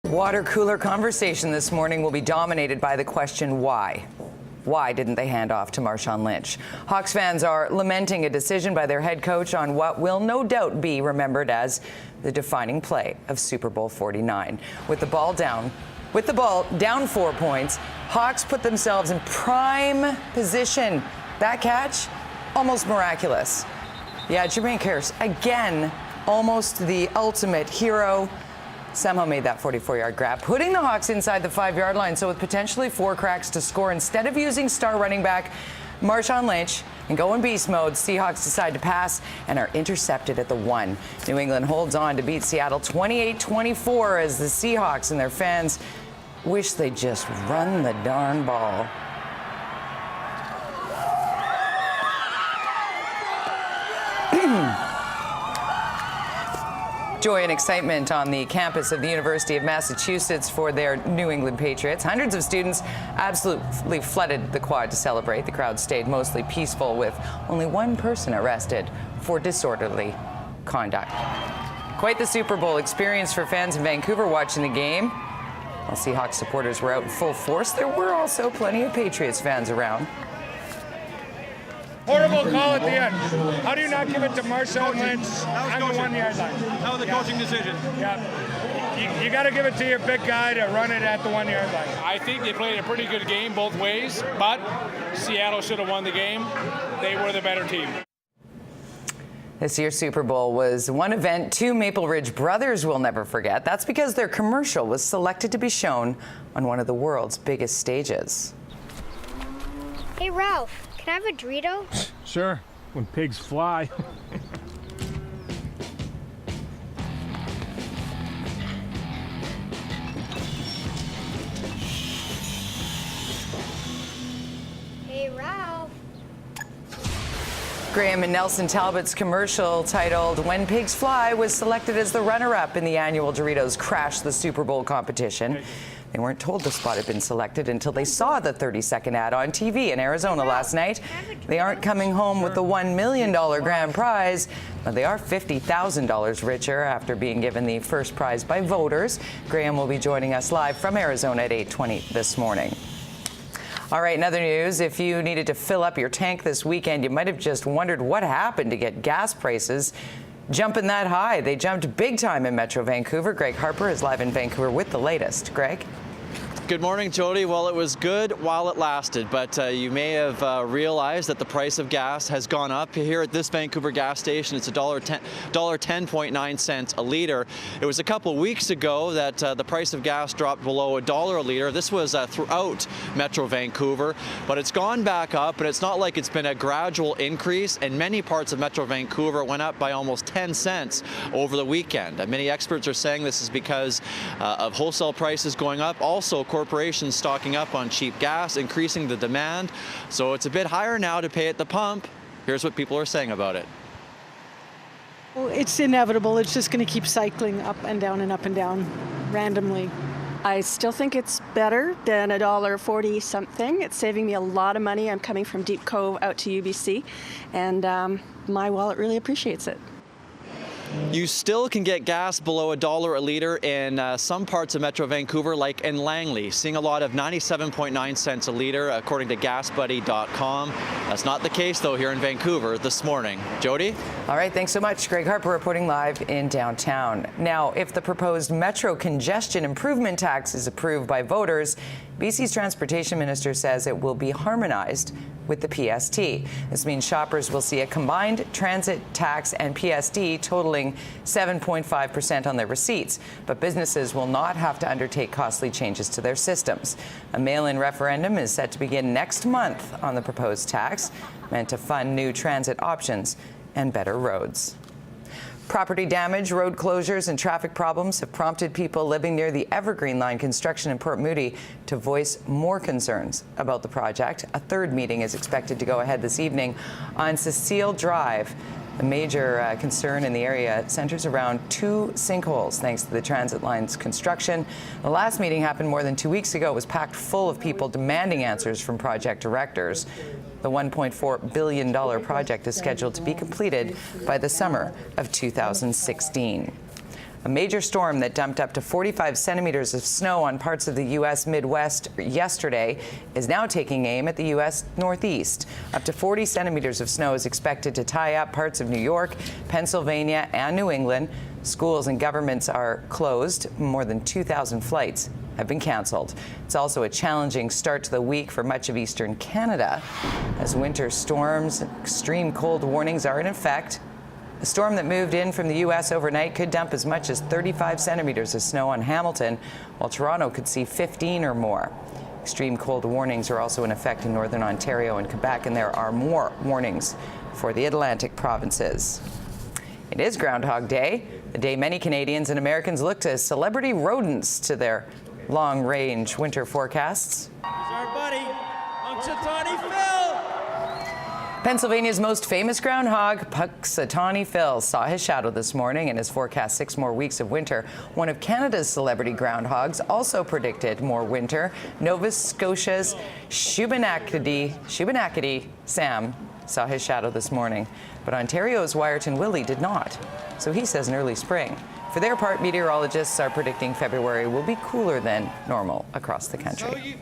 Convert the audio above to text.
Water cooler conversation this morning will be dominated by the question why. Why didn't they hand off to Marshawn Lynch? Hawks fans are lamenting a decision by their head coach on what will no doubt be remembered as the defining play of Super Bowl 49. With the ball down 4 points, Hawks put themselves in prime position. That catch, almost miraculous. Yeah, Jermaine Kearse, again, almost the ultimate hero. Somehow made that 44-yard grab, putting the Hawks inside the 5-yard line. So with potentially 4 cracks to score, instead of using star running back Marshawn Lynch and go in beast mode, Seahawks decide to pass and are intercepted at the 1. New England holds on to beat Seattle 28-24 as the Seahawks and their fans wish they'd just run the darn ball. Joy and excitement on the campus of the University of Massachusetts for their New England Patriots. Hundreds of students absolutely flooded the quad to celebrate. The crowd stayed mostly peaceful, with only one person arrested for disorderly conduct. Quite the Super Bowl experience for fans in Vancouver watching the game. While Seahawks supporters were out in full force, there were also plenty of Patriots fans around. Horrible call at the end. How do you not give it to Marshawn Lynch on the 1-yard line? That was a coaching decision. Yeah. You got to give it to your big guy to run it at the 1-yard line. I think they played a pretty good game both ways, but Seattle should have won the game. They were the better team. This year's Super Bowl was one event 2 Maple Ridge brothers will never forget. That's because their commercial was selected to be shown on one of the world's biggest stages. Hey, Ralph. Can I have a Dorito? Sure, when pigs fly. Hey, Ralph. Graham and Nelson Talbot's commercial titled "When Pigs Fly" was selected as the runner-up in the annual Doritos Crash the Super Bowl competition. They weren't told the spot had been selected until they saw the 30-second ad on TV in Arizona last night. They aren't coming home with the $1 million grand prize, but they are $50,000 richer after being given the first prize by voters. Graham will be joining us live from Arizona at 8:20 this morning. All right, in other news, if you needed to fill up your tank this weekend, you might have just wondered what happened to get gas prices jumping that high. They jumped big time in Metro Vancouver. Greg Harper is live in Vancouver with the latest. Greg? Good morning, Jody. Well, it was good while it lasted, but you may have realized that the price of gas has gone up. Here at this Vancouver gas station, it's $10.9 a liter. It was a couple weeks ago that the price of gas dropped below $1 a liter. This was throughout Metro Vancouver, but it's gone back up, and it's not like it's been a gradual increase. And many parts of Metro Vancouver went up by almost 10 cents over the weekend. Many experts are saying this is because of wholesale prices going up. Also, corporations stocking up on cheap gas, increasing the demand. So it's a bit higher now to pay at the pump. Here's what people are saying about it. Well, it's inevitable. It's just going to keep cycling up and down randomly. I still think it's better than $1.40 something. It's saving me a lot of money. I'm coming from Deep Cove out to UBC, and my wallet really appreciates it. You still can get gas below $1 a liter in some parts of Metro Vancouver, like in Langley, seeing a lot of 97.9 cents a liter, according to GasBuddy.com. That's not the case, though, here in Vancouver this morning. Jody? All right, thanks so much. Greg Harper reporting live in downtown. Now, if the proposed Metro congestion improvement tax is approved by voters, BC's transportation minister says it will be harmonized with the PST. This means shoppers will see a combined transit tax and PST totaling 7.5% on their receipts, but businesses will not have to undertake costly changes to their systems. A mail-in referendum is set to begin next month on the proposed tax, meant to fund new transit options and better roads. Property damage, road closures, and traffic problems have prompted people living near the Evergreen Line construction in Port Moody to voice more concerns about the project. A third meeting is expected to go ahead this evening on Cecile Drive. The major concern in the area centers around 2 sinkholes thanks to the transit line's construction. The last meeting happened more than 2 weeks ago. It was packed full of people demanding answers from project directors. The $1.4 billion project is scheduled to be completed by the summer of 2016. A major storm that dumped up to 45 centimeters of snow on parts of the U.S. Midwest yesterday is now taking aim at the U.S. Northeast. Up to 40 centimeters of snow is expected to tie up parts of New York, Pennsylvania, and New England. Schools and governments are closed. More than 2,000 flights have been canceled. It's also a challenging start to the week for much of eastern Canada, as winter storms and extreme cold warnings are in effect. A storm that moved in from the U.S. overnight could dump as much as 35 centimeters of snow on Hamilton, while Toronto could see 15 or more. Extreme cold warnings are also in effect in northern Ontario and Quebec, and there are more warnings for the Atlantic provinces. It is Groundhog Day, the day many Canadians and Americans look to celebrity rodents to their long-range winter forecasts. Here's our buddy, Punxsutawney Phil. Pennsylvania's most famous groundhog, Punxsutawney Phil, saw his shadow this morning and has forecast 6 more weeks of winter. One of Canada's celebrity groundhogs also predicted more winter. Nova Scotia's Shubenacadie Sam saw his shadow this morning, but Ontario's Wyerton Willie did not. So he says an early spring. For their part, meteorologists are predicting February will be cooler than normal across the country.